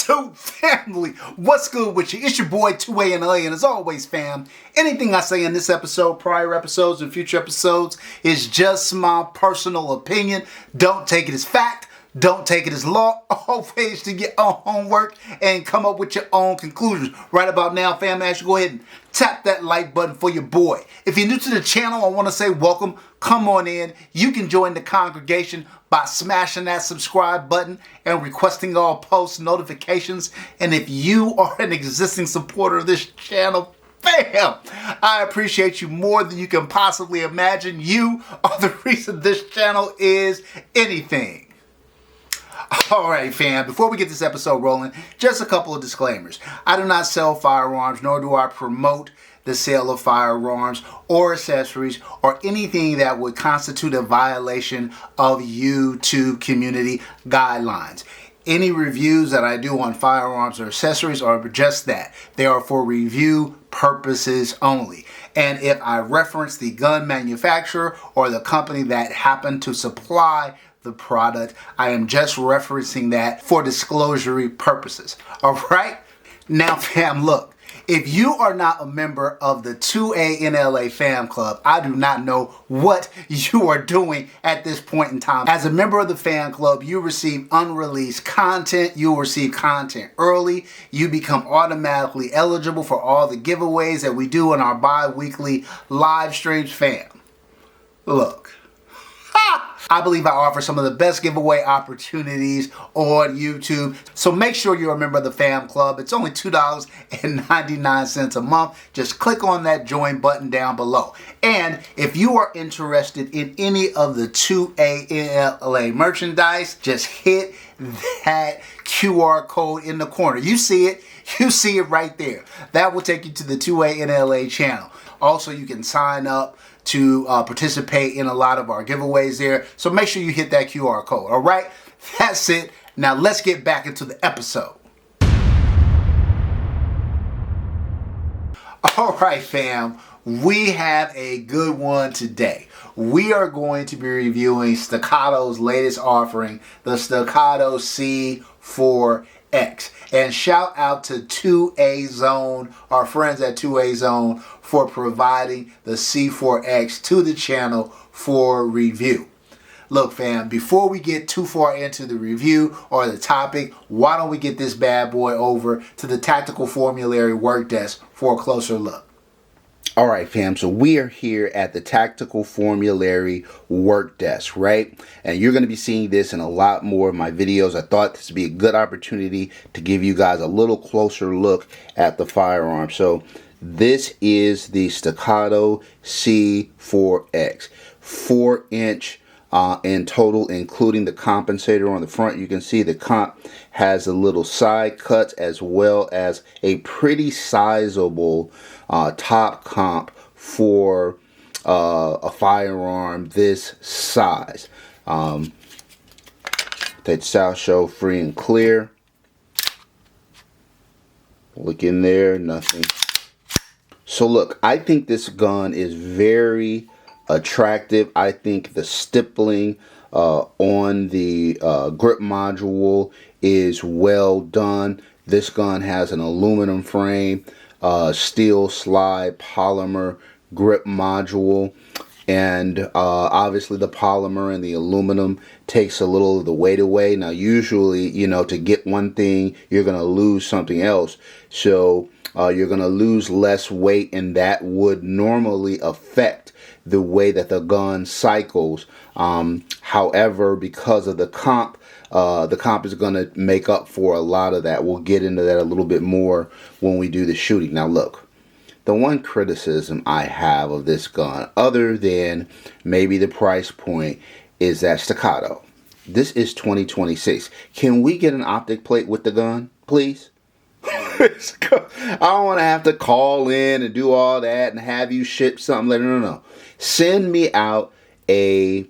YouTube family, what's good with you? It's your boy 2A and LA, and as always, fam, anything I say in this episode, prior episodes, and future episodes is just my personal opinion. Don't take it as fact. Don't take it as law. Always do your own homework and come up with your own conclusions. Right about now, fam, I should go ahead and tap that like button for your boy. If you're new to the channel, I want to say welcome. Come on in. You can join the congregation by smashing that subscribe button and requesting all post notifications. And if you are an existing supporter of this channel, bam, I appreciate you more than you can possibly imagine. You are the reason this channel is anything. Alright, fam, before we get this episode rolling, just a couple of disclaimers. I do not sell firearms, nor do I promote the sale of firearms or accessories or anything that would constitute a violation of YouTube community guidelines. Any reviews that I do on firearms or accessories are just that. They are for review purposes only. And if I reference the gun manufacturer or the company that happened to supply the product, I am just referencing that for disclosure purposes. All right? Now, fam, look. If you are not a member of the 2A in LA fam club, I do not know what you are doing at this point in time. As a member of the fan club, you receive unreleased content. You'll receive content early. You become automatically eligible for all the giveaways that we do in our bi-weekly live streams, fam. Look. I believe I offer some of the best giveaway opportunities on YouTube. So make sure you're a member of the fam club. It's only $2.99 a month. Just click on that join button down below. And if you are interested in any of the 2A in LA merchandise, just hit that QR code in the corner. You see it. You see it right there. That will take you to the 2A in LA channel. Also, you can sign up to participate in a lot of our giveaways there. So make sure you hit that QR code. All right, that's it. Now let's get back into the episode. All right, fam, we have a good one today. We are going to be reviewing Staccato's latest offering, the Staccato C4-X. And shout out to 2A Zone, our friends at 2A Zone, for providing the C4-X to the channel for review. Look, fam, before we get too far into the review or the topic, why don't we get this bad boy over to the Tactical Formulary work desk for a closer look. Alright, fam, so we are here at the Tactical Formulary work desk, right? And you're going to be seeing this in a lot more of my videos. I thought this would be a good opportunity to give you guys a little closer look at the firearm. So this is the Staccato C4-X, 4-inch in total, including the compensator on the front. You can see the comp has a little side cuts as well as a pretty sizable top comp for a firearm this size. That South Show free and clear. Look in there, nothing. So look, I think this gun is very attractive. I think the stippling on the grip module is well done. This gun has an aluminum frame, steel slide polymer grip module, and obviously the polymer and the aluminum takes a little of the weight away. Now usually, you know, to get one thing, you're going to lose something else. So you're going to lose less weight, and that would normally affect the way that the gun cycles. However, because of the comp is going to make up for a lot of that. We'll get into that a little bit more when we do the shooting. Now look, the one criticism I have of this gun, other than maybe the price point, is that Staccato. This is 2026. Can we get an optic plate with the gun, please? I don't want to have to call in and do all that and have you ship something later. No. Send me out a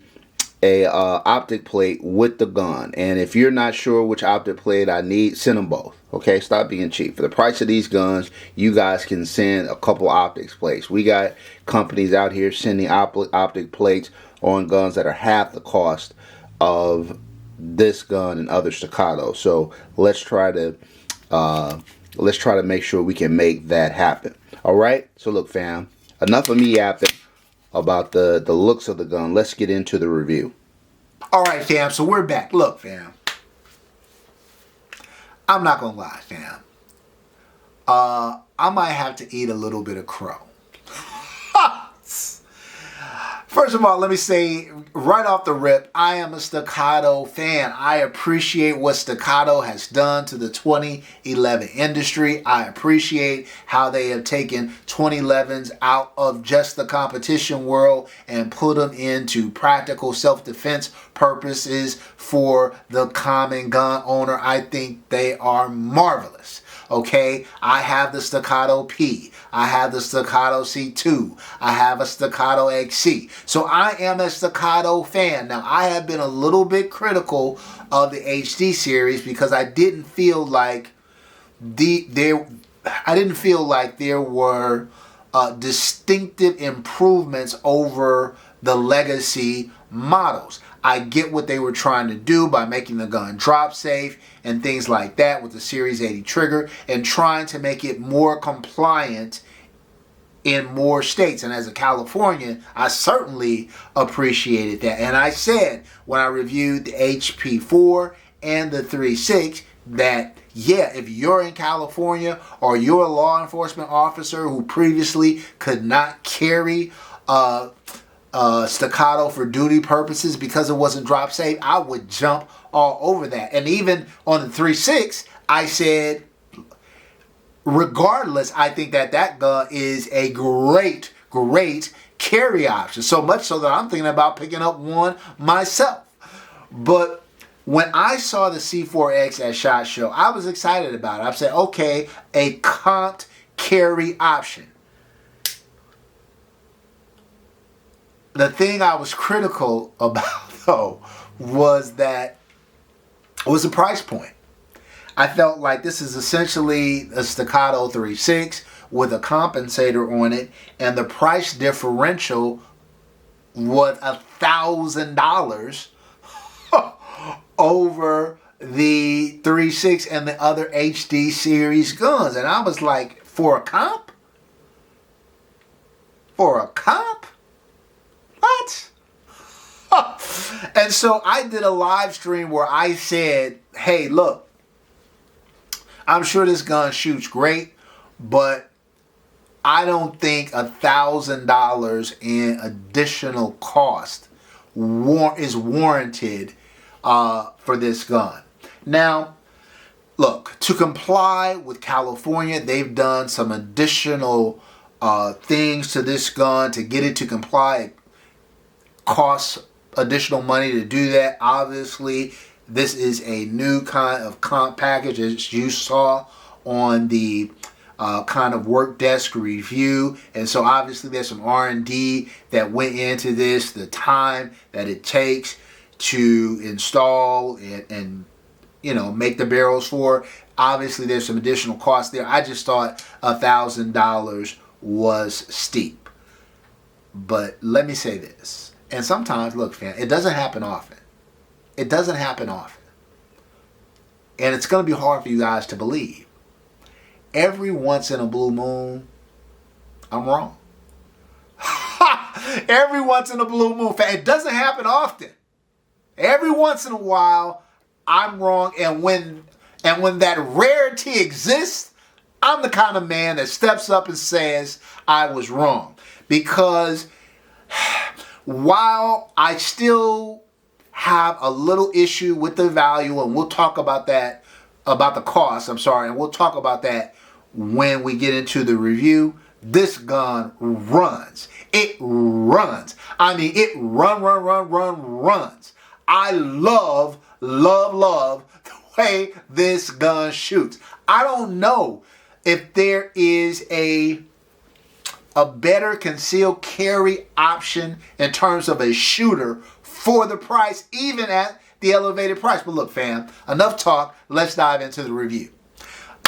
optic plate with the gun, and if you're not sure which optic plate I need, send them both. Okay, stop being cheap. For the price of these guns, you guys can send a couple optics plates. We got companies out here sending optic plates on guns that are half the cost of this gun and other Staccato. So let's try to Let's try to make sure we can make that happen. All right. So look, fam, enough of me yapping about the looks of the gun. Let's get into the review. All right, fam. So we're back. Look, fam, I'm not gonna lie, fam. I might have to eat a little bit of crow. First of all, let me say right off the rip, I am a Staccato fan. I appreciate what Staccato has done to the 2011 industry. I appreciate how they have taken 2011s out of just the competition world and put them into practical self-defense purposes for the common gun owner. I think they are marvelous. Okay, I have the Staccato P. I have the Staccato C2. I have a Staccato XC. So I am a Staccato fan. Now, I have been a little bit critical of the HD series because I didn't feel like there were distinctive improvements over the legacy models. I get what they were trying to do by making the gun drop safe and things like that with the Series 80 trigger and trying to make it more compliant in more states. And as a Californian, I certainly appreciated that. And I said when I reviewed the HP4 and the 3.6 that, yeah, if you're in California or you're a law enforcement officer who previously could not carry Staccato for duty purposes because it wasn't drop safe, I would jump all over that. And even on the 3.6, I said, regardless, I think that gun is a great carry option. So much so that I'm thinking about picking up one myself. But when I saw the C4X at SHOT Show, I was excited about it. I said, okay, a comped carry option. The thing I was critical about, though, was the price point. I felt like this is essentially a Staccato 3.6 with a compensator on it, and the price differential was $1,000 over the 3.6 and the other HD series guns. And I was like, for a comp? For a comp? What? And so I did a live stream where I said, hey, look, I'm sure this gun shoots great, but I don't think $1,000 in additional cost is warranted for this gun. Now, look, to comply with California, they've done some additional things to this gun to get it to comply. It costs additional money to do that. Obviously, this is a new kind of comp package, as you saw on the kind of work desk review. And so obviously there's some R&D that went into this, the time that it takes to install and you know, make the barrels for. Obviously there's some additional costs there. I just thought $1,000 was steep. But let me say this. And sometimes, look, fam, it doesn't happen often. It doesn't happen often. And it's going to be hard for you guys to believe. Every once in a blue moon, I'm wrong. Every once in a blue moon. It doesn't happen often. Every once in a while, I'm wrong. And when that rarity exists, I'm the kind of man that steps up and says I was wrong. Because while I still have a little issue with the value, and we'll talk about that, about the cost, and we'll talk about that when we get into the review, this gun runs. It runs. I mean, it runs. I love the way this gun shoots. I don't know if there is a better concealed carry option in terms of a shooter for the price, even at the elevated price. But look, fam, enough talk. Let's dive into the review.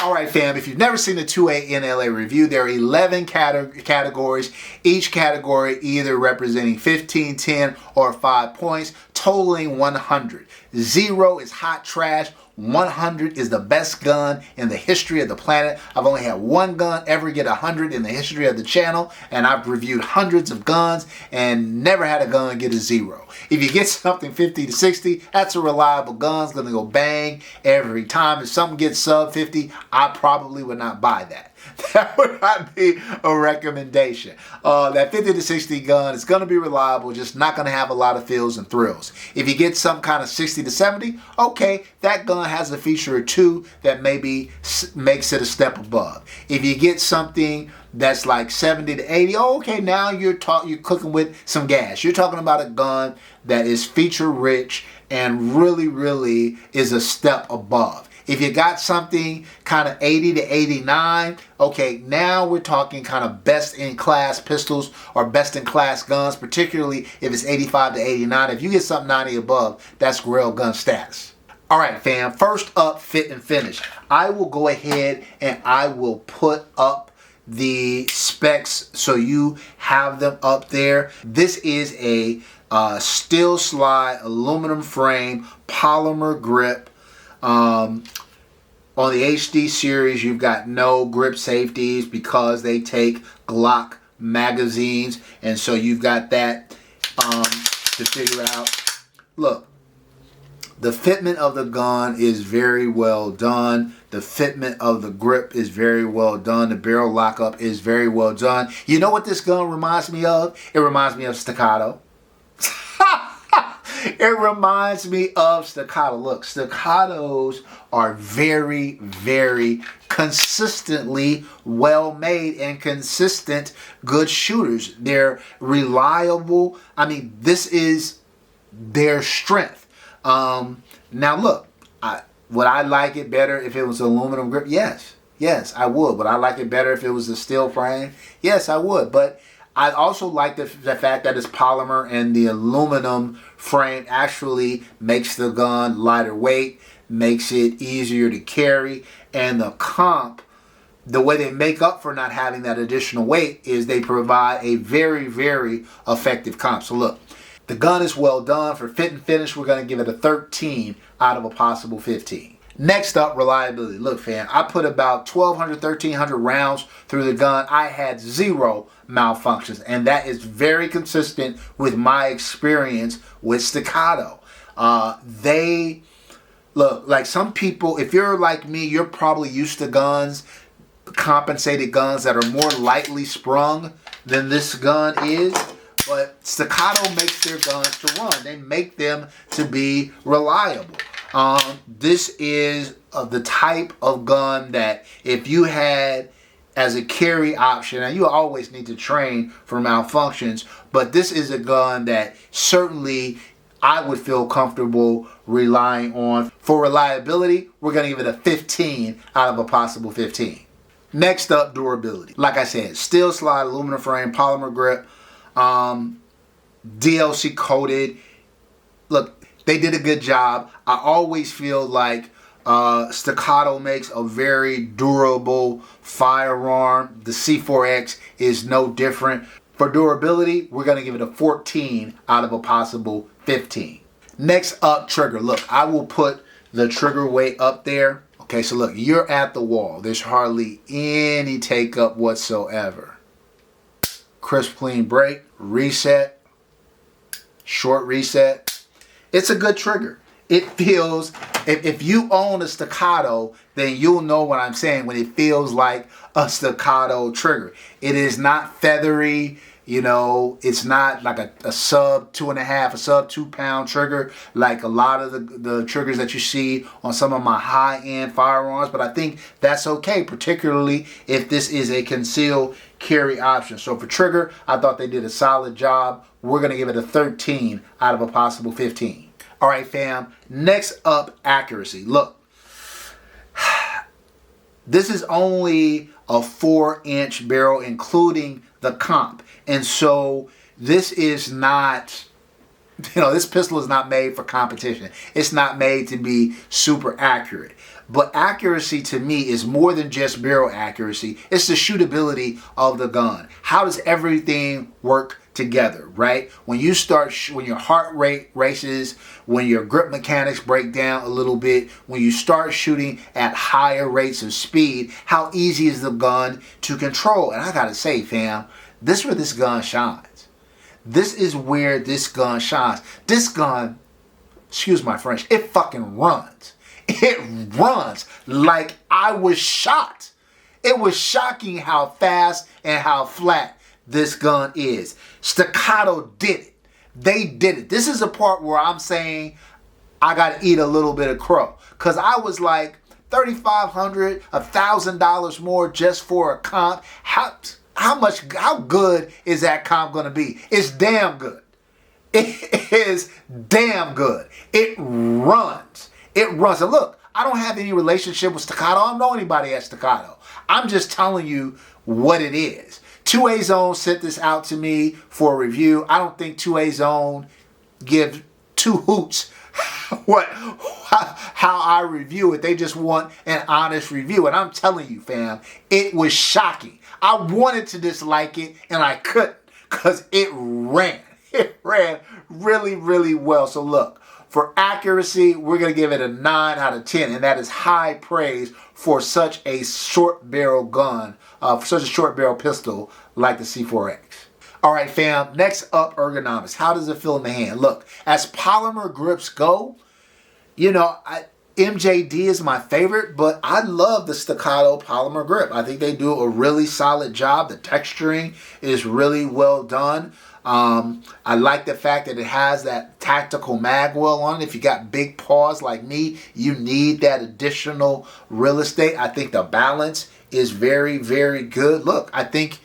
All right, fam, if you've never seen the 2A NLA review, there are 11 categories, each category either representing 15, 10, or 5 points, totaling 100. 0 is hot trash, 100 is the best gun in the history of the planet. I've only had one gun ever get 100 in the history of the channel, and I've reviewed hundreds of guns and never had a gun get a 0. If you get something 50 to 60, that's a reliable gun. It's going to go bang every time. If something gets sub 50, I probably would not buy that. That would not be a recommendation. That 50 to 60 gun is going to be reliable, just not going to have a lot of feels and thrills. If you get some kind of 60 to 70, okay, that gun has a feature or two that maybe makes it a step above. If you get something that's like 70 to 80, okay, now you're cooking with some gas. You're talking about a gun that is feature rich and really is a step above. If you got something kind of 80 to 89, okay, now we're talking kind of best-in-class pistols or best-in-class guns, particularly if it's 85 to 89. If you get something 90 above, that's rail gun status. All right, fam, first up, fit and finish. I will go ahead and I will put up the specs so you have them up there. This is a steel slide aluminum frame polymer grip. On the HD series, you've got no grip safeties because they take Glock magazines, and so you've got that to figure out. Look, the fitment of the gun is very well done. The fitment of the grip is very well done. The barrel lockup is very well done. You know what this gun reminds me of? It reminds me of Staccato. It reminds me of Staccato. Look, Staccatos are very consistently well made and consistent good shooters. They're reliable. I mean, this is their strength. Now look, would I like it better if it was aluminum grip? Yes, I would. Would I like it better if it was a steel frame? Yes, I would. But I also like the fact that it's polymer, and the aluminum frame actually makes the gun lighter weight, makes it easier to carry, and the comp, the way they make up for not having that additional weight is they provide a very effective comp. So look, the gun is well done. For fit and finish, we're going to give it a 13 out of a possible 15. Next up, reliability. Look, fam, I put about 1,200, 1,300 rounds through the gun. I had 0 malfunctions, and that is very consistent with my experience with Staccato. Look, like some people, if you're like me, you're probably used to guns, compensated guns that are more lightly sprung than this gun is. But Staccato makes their guns to run. They make them to be reliable. This is the type of gun that if you had as a carry option, and you always need to train for malfunctions, but this is a gun that certainly I would feel comfortable relying on. For reliability, we're going to give it a 15 out of a possible 15. Next up, durability. Like I said, steel slide, aluminum frame, polymer grip, DLC coated. Look, they did a good job. I always feel like Staccato makes a very durable firearm. The C4-X is no different. For durability, we're going to give it a 14 out of a possible 15. Next up, trigger. Look, I will put the trigger weight up there. Okay, so look, you're at the wall. There's hardly any take up whatsoever. Crisp, clean break, reset, short reset. It's a good trigger. It feels, if you own a Staccato, then you'll know what I'm saying when it feels like a Staccato trigger. It is not feathery, you know, it's not like a sub 2.5, a sub 2 pound trigger like a lot of the triggers that you see on some of my high-end firearms, but I think that's okay, particularly if this is a concealed carry option. So for trigger, I thought they did a solid job. We're going to give it a 13 out of a possible 15. All right, fam. Next up, accuracy. Look, this is only a 4-inch barrel, including the comp. And so this is not, This pistol is not made for competition. It's not made to be super accurate. But accuracy to me is more than just barrel accuracy. It's the shootability of the gun. How does everything work together, right? When you start, when your heart rate races, when your grip mechanics break down a little bit, when you start shooting at higher rates of speed, how easy is the gun to control? And I gotta say, fam, this is where this gun shines. This is where this gun shines. This gun, excuse my French, it fucking runs. It runs like I was shot. It was shocking how fast and how flat this gun is. Staccato did it. They did it. This is a part where I'm saying I got to eat a little bit of crow. Because I was like, $3,500, $1,000 more just for a comp. How good is that comp going to be? It's damn good. It is damn good. It runs. It runs. And look, I don't have any relationship with Staccato. I don't know anybody at Staccato. I'm just telling you what it is. 2A Zone sent this out to me for a review. I don't think 2A Zone gives two hoots how I review it. They just want an honest review. And I'm telling you, fam, it was shocking. I wanted to dislike it and I couldn't because it ran. It ran really, really well. So look. For accuracy, we're going to give it a 9 out of 10, and that is high praise for such a short barrel gun, for such a short barrel pistol like the C4-X. All right, fam, next up, ergonomics. How does it feel in the hand? Look, as polymer grips go, MJD is my favorite, but I love the Staccato polymer grip. I think they do a really solid job. The texturing is really well done. I like the fact that it has that tactical mag well on it. If you got big paws like me, you need that additional real estate. I think the balance is very, very good. Look, I think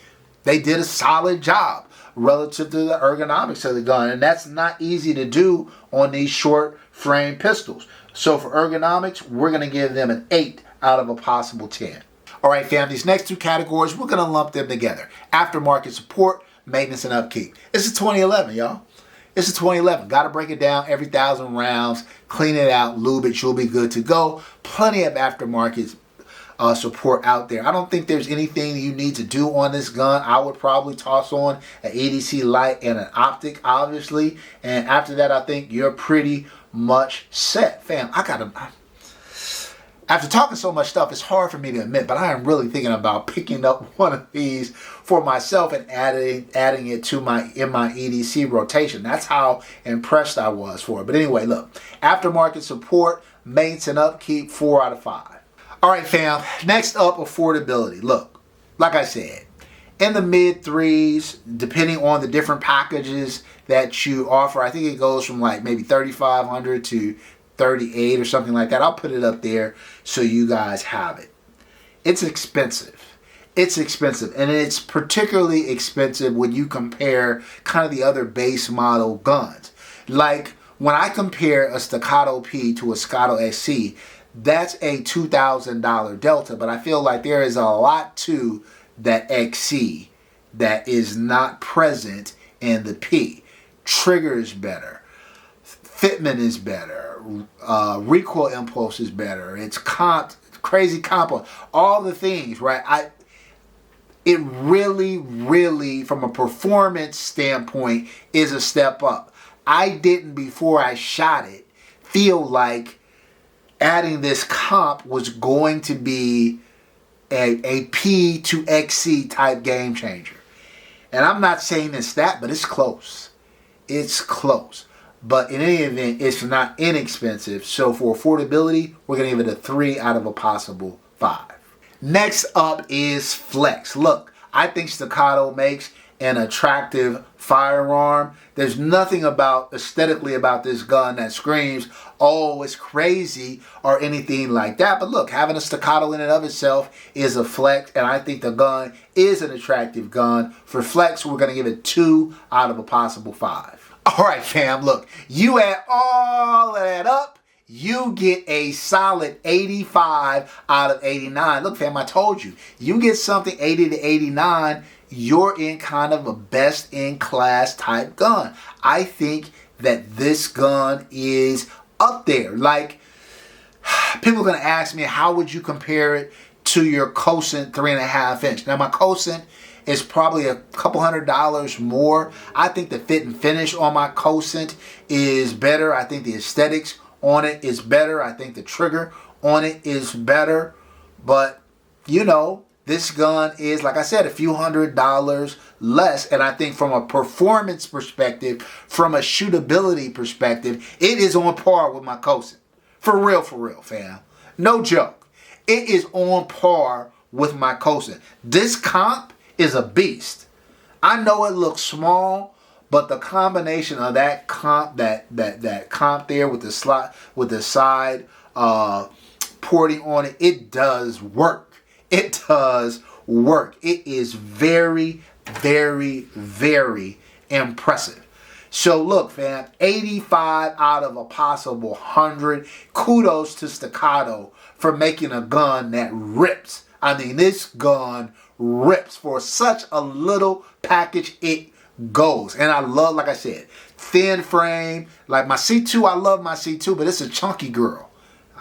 they did a solid job relative to the ergonomics of the gun, and that's not easy to do on these short frame pistols. So for ergonomics, we're going to give them an 8 out of a possible 10. All right, fam, these next two categories, we're going to lump them together. Aftermarket support, maintenance and upkeep. It's a 2011, y'all. It's a 2011. Got to break it down every 1,000 rounds, clean it out, lube it, you'll be good to go. Plenty of aftermarket support out there. I don't think there's anything you need to do on this gun. I would probably toss on an EDC light and an optic, obviously. And after that, I think you're pretty much set. Fam, after talking so much stuff, it's hard for me to admit, but I am really thinking about picking up one of these for myself and adding it to my EDC rotation. That's how impressed I was for it. But anyway, look, aftermarket support, maintenance and upkeep, 4 out of 5. All right, fam. Next up, affordability. Look, like I said, in the mid 3s, depending on the different packages that you offer, I think it goes from like maybe $3,500 to 38 or something like that. I'll put it up there so you guys have it. It's expensive. It's expensive, and it's particularly expensive when you compare kind of the other base model guns. Like when I compare a Staccato P to a Staccato SC, that's a $2,000 delta, but I feel like there is a lot to that XC that is not present in the P. Trigger is better. Fitment is better. Recoil impulse is better. It's crazy compo. All the things, right? It really, really, from a performance standpoint, is a step up. I didn't, before I shot it, feel like adding this comp was going to be a P to XC type game changer. And I'm not saying it's that, but it's close. It's close. But in any event, it's not inexpensive. So for affordability, we're going to give it a 3 out of a possible 5. Next up is flex. Look, I think Staccato makes an attractive firearm. There's nothing aesthetically about this gun that screams, oh, it's crazy or anything like that. But look, having a Staccato in and of itself is a flex, and I think the gun is an attractive gun. For flex, we're going to give it 2 out of a possible 5. All right, fam, look, you add all of that up, you get a solid 85 out of 89. Look, fam, I told you, you get something 80 to 89, you're in kind of a best-in-class type gun. I think that this gun is up there. Like, people are going to ask me, how would you compare it to your Cosent 3.5 inch? Now, my Cosent is probably a couple $100 more. I think the fit and finish on my Cosent is better. I think the aesthetics on it is better. I think the trigger on it is better. But, you know, this gun is, like I said, a few $100 less. And I think from a performance perspective, from a shootability perspective, it is on par with my Cosent. For real, fam. No joke. It is on par with my Cosent. This comp is a beast. I know it looks small, but the combination of that comp, that comp there with the slot, with the side porting on it, it does work. It does work. It is very, very, very impressive. So look, fam, 85 out of a possible 100. Kudos to Staccato for making a gun that rips. I mean, this gun rips. For such a little package, it goes. And I love, like I said, thin frame. Like my C2, I love my C2, but it's a chunky girl.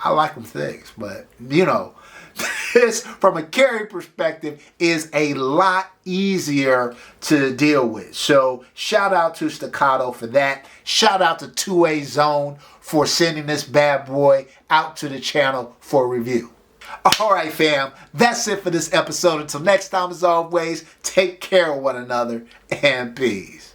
I like them things, but you know, this, from a carry perspective, is a lot easier to deal with. So shout out to Staccato for that. Shout out to 2A Zone for sending this bad boy out to the channel for review. All right, fam, that's it for this episode. Until next time, as always, take care of one another and peace.